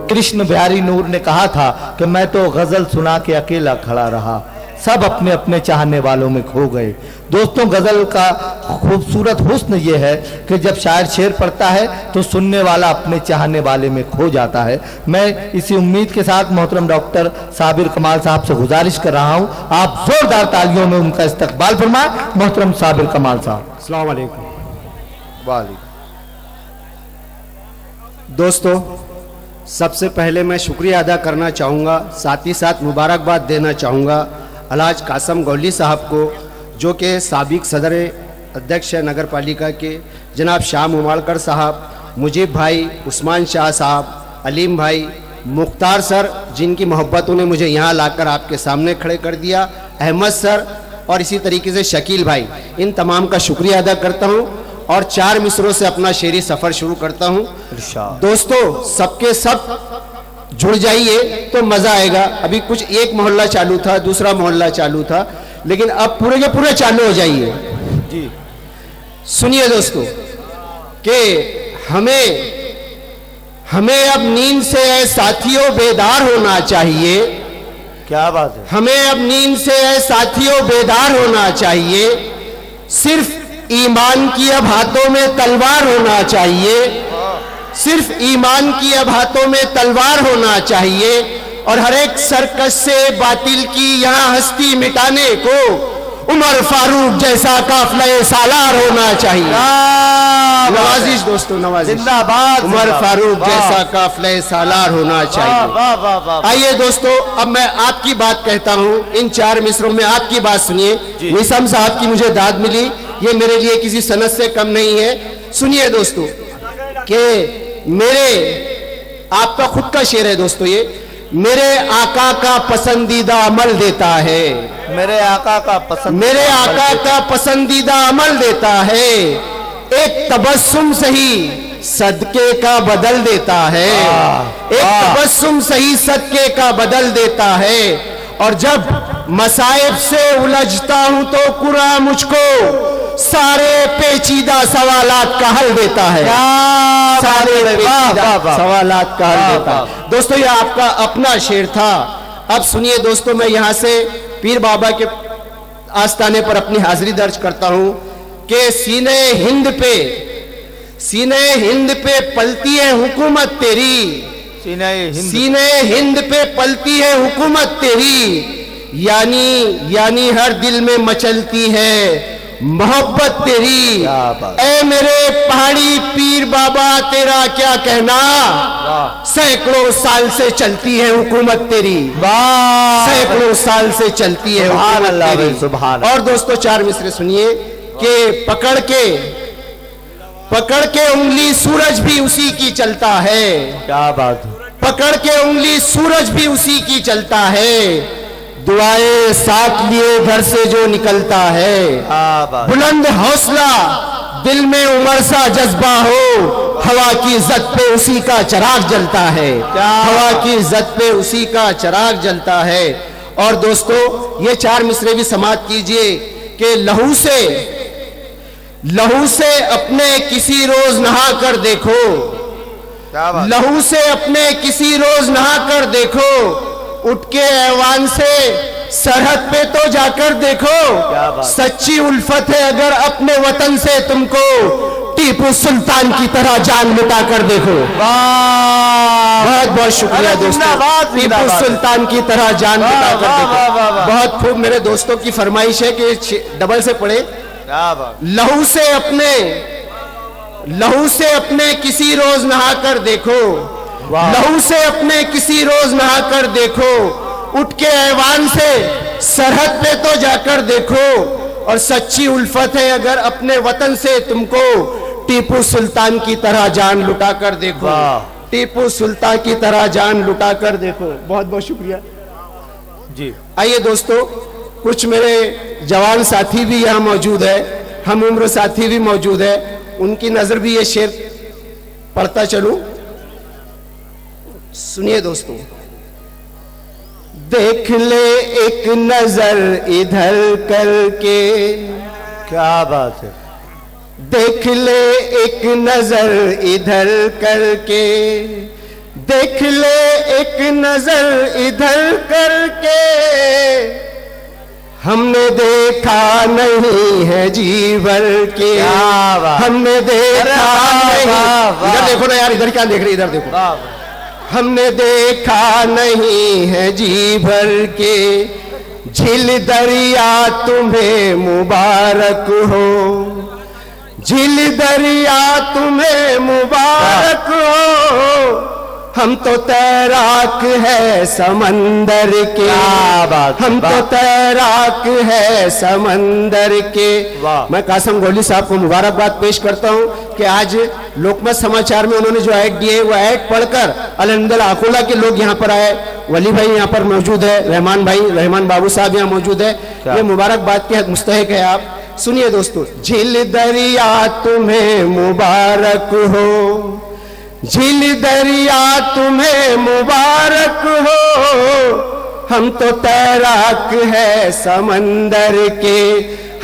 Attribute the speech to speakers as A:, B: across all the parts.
A: कृष्ण बिहारी नूर ने कहा था कि मैं तो गजल सुना के अकेला खड़ा रहा, सब अपने अपने चाहने वालों में खो गए। दोस्तों, गजल का खूबसूरत हुस्न ये है कि जब शायर शेर पढ़ता है तो सुनने वाला अपने चाहने वाले में खो जाता है। मैं इसी उम्मीद के साथ मोहतरम डॉक्टर साबिर कमाल साहब से गुजारिश कर रहा हूँ, आप जोरदार तालियों में उनका इस्तकबाल फरमाएं। मोहतरम साबिर कमाल साहब।
B: अस्सलाम वालेकुम।
A: वालेकुम।
B: दोस्तों, सबसे पहले मैं शुक्रिया अदा करना चाहूँगा, साथ ही साथ मुबारकबाद देना चाहूँगा अलहाज कासम गौली साहब को, जो कि साबिक सदर अध्यक्ष है नगर पालिका के, जनाब शाह उमाड़कर साहब, मुजीब भाई, उस्मान शाह साहब, अलीम भाई, मुख्तार सर, जिनकी मोहब्बतों ने मुझे यहाँ लाकर आपके सामने खड़े कर दिया, अहमद सर, और इसी तरीके से शकील भाई, इन तमाम का शुक्रिया अदा करता हूँ और 4 मिसरों से अपना शेरी सफ़र शुरू करता हूँ। दोस्तों, सबके सब जुड़ जाइए तो मज़ा आएगा। अभी कुछ एक मोहल्ला चालू था, दूसरा मोहल्ला चालू था, लेकिन अब पूरे के पूरे चालू हो जाइए जी। सुनिए दोस्तों कि हमें अब नींद से साथियों बेदार होना चाहिए।
A: क्या बात है।
B: हमें अब नींद से साथियों बेदार होना चाहिए, सिर्फ ईमान की अब हाथों में तलवार होना चाहिए, सिर्फ ईमान की अब हाथों में तलवार होना चाहिए, और हर एक सरकश से बातिल की यहाँ हस्ती मिटाने को उमर फारूक जैसा काफिला सालार होना चाहिए। नवाजिश दोस्तों, नवाजिश,
A: जिंदाबाद।
B: उमर फारूक जैसा काफिला सालार होना चाहिए। आइए दोस्तों, अब मैं आपकी बात कहता हूँ, इन 4 मिसरों में आपकी बात सुनिए। निसम साहब की मुझे दाद मिली, ये मेरे लिए किसी सनद से कम नहीं है। सुनिए दोस्तों कि आपका खुद का शेर है दोस्तों, ये मेरे आका का पसंदीदा अमल देता है,
A: मेरे आका का
B: पसंदीदा अमल देता है, एक तबस्सुम सही सदके का बदल देता है, एक तबस्सुम सही सदके का बदल देता है, और जब मसाइब से उलझता हूं तो कुरान मुझको सारे पेचीदा सवालात का हल देता है, सारे पेचीदा सवालात का हल देता है। दोस्तों, यह आपका अपना शेर था। अब सुनिए दोस्तों, मैं यहां से पीर बाबा के आस्थाने पर अपनी हाजिरी दर्ज करता हूं कि सीने हिंद पे पलती है हुकूमत तेरी, सीने हिंद पे पलती है हुकूमत तेरी, यानी हर दिल में मचलती है मोहब्बत तेरी। ऐ मेरे पहाड़ी पीर बाबा तेरा क्या कहना, सैकड़ों साल से चलती है हुकूमत तेरी, सैकड़ों साल से चलती है हुकूमत तेरी। और दोस्तों, 4 मिसरे सुनिए कि पकड़ के उंगली सूरज भी उसी की चलता है।
A: क्या बात है।
B: पकड़ के उंगली सूरज भी उसी की चलता है, दुआएं साथ लिए घर से जो निकलता है, बुलंद हौसला दिल में उमर सा जज्बा हो, हवा की इज्जत पे उसी का चिराग जलता है, हवा की इज्जत पे उसी का चिराग जलता है। और दोस्तों, ये 4 मिसरे भी समाप्त कीजिए कि लहू से अपने किसी रोज नहा कर देखो, लहू से अपने किसी रोज नहा कर देखो, उठ के ऐवान से सरहद पे तो जाकर देखो, सच्ची उल्फत है अगर अपने वतन से तुमको टीपू सुल्तान की तरह जान मिटा कर देखो। बहुत बहुत शुक्रिया दोस्तों, टीपू सुल्तान की तरह जान मिटा कर देखो। बहुत खूब। मेरे दोस्तों की फरमाइश है कि डबल से पढ़े, लहू से अपने किसी रोज नहा कर देखो, लहू से अपने किसी रोज नहा कर देखो, उठ के ऐवान से सरहद पे तो जाकर देखो, और सच्ची उल्फत है अगर अपने वतन से तुमको टीपू सुल्तान की तरह जान लुटा कर देखो, टीपू सुल्तान की तरह जान लुटा कर देखो। बहुत बहुत शुक्रिया जी। आइए दोस्तों, कुछ मेरे जवान साथी भी यहाँ मौजूद है, हम उम्र साथी भी मौजूद है, उनकी नजर भी ये शेर पढ़ता चलूं। सुनिए दोस्तों, देख ले एक नजर इधर करके,
A: क्या बात है,
B: देख ले एक नजर इधर करके, देख ले एक नजर इधर करके, हमने देखा नहीं है जीवर के,
A: क्या बात।
B: हमने देखा
A: अरे
B: नहीं।
A: वाह, वाह।
B: इधर देखो ना यार, इधर क्या देख रहे, इधर देखो। हमने देखा नहीं है जी भर के, झील दरिया तुम्हें मुबारक हो, झील दरिया तुम्हें मुबारक हो। हम तो तैराक है समंदर के,
A: क्या बात,
B: हम तो
A: वाह।
B: तैराक है समंदर के।
A: वाह।
B: मैं कासम गौली साहब को मुबारकबाद पेश करता हूं कि आज लोकमत समाचार में उन्होंने जो ऐड दिए वो ऐड पढ़कर अल्हम्दुलिल्लाह अकोला के लोग यहाँ पर आए। वली भाई यहाँ पर मौजूद है, रहमान भाई, रहमान बाबू साहब यहाँ मौजूद है। ये मुबारकबाद के मुस्तहिक है आप। सुनिए दोस्तों, झील दरिया तुम्हें मुबारक हो, झील दरिया तुम्हें मुबारक हो। हम तो तैराक है समंदर के,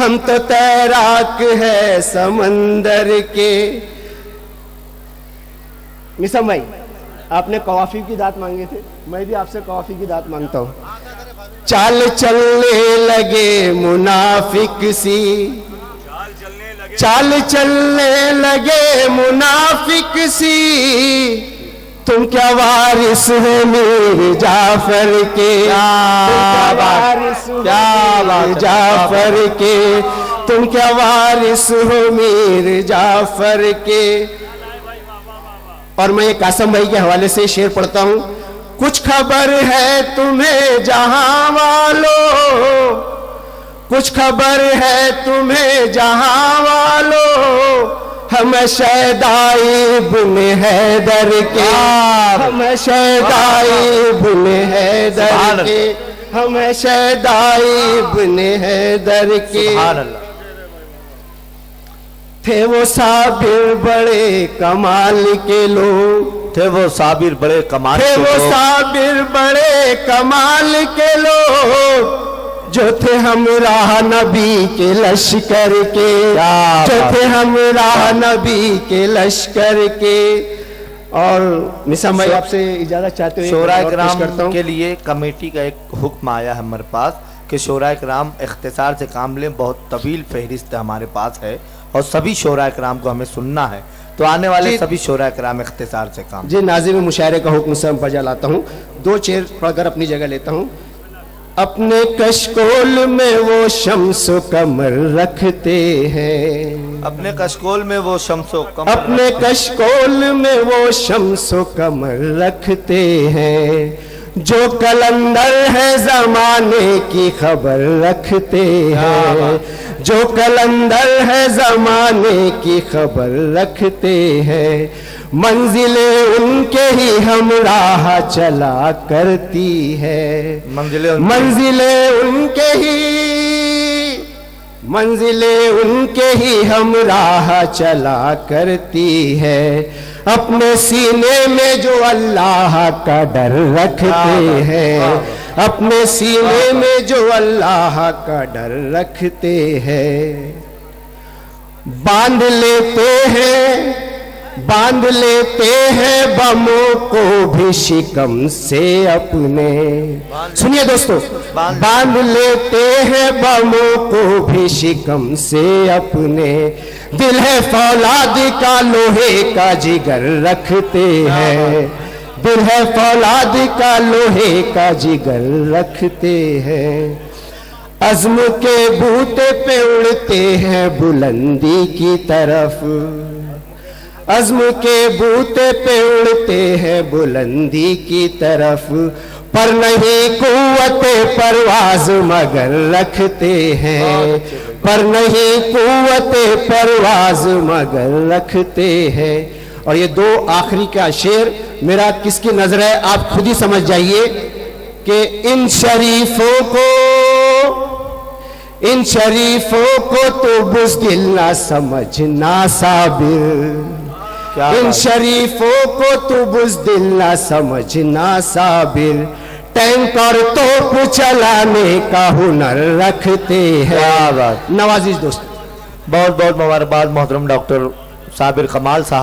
B: हम तो तैराक है समंदर के। मिसम भाई, आपने कवाफी की दात मांगे थे, मैं भी आपसे कवाफी की दात मांगता हूं। चाल चलने लगे मुनाफिक सी, चाल चलने लगे मुनाफिक सी, तुम क्या वारिस हो मीर जाफर के, क्या वारिस हो मीर जाफर के, तुम क्या वारिस हो मीर जाफर के। और मैं ये कासम भाई के हवाले से शेर पढ़ता हूं। कुछ खबर है तुम्हें जहां वालों, कुछ खबर है तुम्हें जहां वालों, हम शैदाई बुने हैदर के, हम शैदाई बुने हैदर के, हम शैदाई बुने हैदर के। थे वो साबिर बड़े कमाल के लोग,
A: थे वो साबिर बड़े कमाल
B: थे
A: के
B: वो
A: लोग,
B: साबिर बड़े कमाल के लोग, जो थे हमराह नबी के लश्कर के, जो थे हमराह नबी के लश्कर के। और मिसाम भाई आपसे इजाजत चाहते हुए
A: शोराए
B: पेश करता
A: कराम
B: हूं।
A: के लिए कमेटी का एक हुक्म आया है हमारे पास कि शोराए कराम इख्तिसार से काम लें। बहुत तवील फहरिस्त हमारे पास है और सभी शोराए कराम को हमें सुनना है, तो आने वाले सभी शोराए कराम इख्तिसार से काम।
B: जी नाज़िम मुशायरे का हुक्म से बजा लाता हूँ, दो शेर पढ़कर अपनी जगह लेता हूँ। अपने कशकोल में वो शम्सो कमर रखते हैं,
A: अपने कशकोल में वो शम्सो कमर,
B: अपने कशकोल में वो शम्सो कमर रखते हैं, जो कलंदर है जमाने की खबर रखते हैं, जो कलंदर है जमाने की खबर रखते हैं। मंजिलें उनके ही हम राह चला करती है, मंजिलें उनके ही, मंजिलें उनके ही हम राह चला करती है। अपने सीने में जो अल्लाह का डर रखते हैं, अपने सीने में जो अल्लाह का डर रखते हैं। बांध लेते हैं, बांध लेते हैं बमों को भी शिकम से अपने। सुनिए दोस्तों, बांध लेते हैं बमों को भी शिकम से अपने। दिल है फौलाद का लोहे का जिगर रखते हैं, दिल है फौलाद का लोहे का जिगर रखते हैं। अज़्म के बूते पे उड़ते हैं बुलंदी की तरफ, अज़्म के बूते पे उड़ते हैं बुलंदी की तरफ। पर नहीं कुव्वते परवाज मगर रखते हैं, पर नहीं कुव्वते परवाज मगर रखते हैं। और ये दो आखिरी का शेर मेरा किसकी नजर है आप खुद ही समझ जाइए कि इन शरीफों को, इन शरीफों को तो बुज़दिल ना समझना साबिर, इन शरीफों को तो बुज़दिल ना समझना साबिर। टैंक और तोप चलाने का हुनर रखते हैं। नवाजिश दोस्त,
A: बहुत बहुत मुबारकबाद मोहतरम डॉक्टर साबिर कमाल साहब।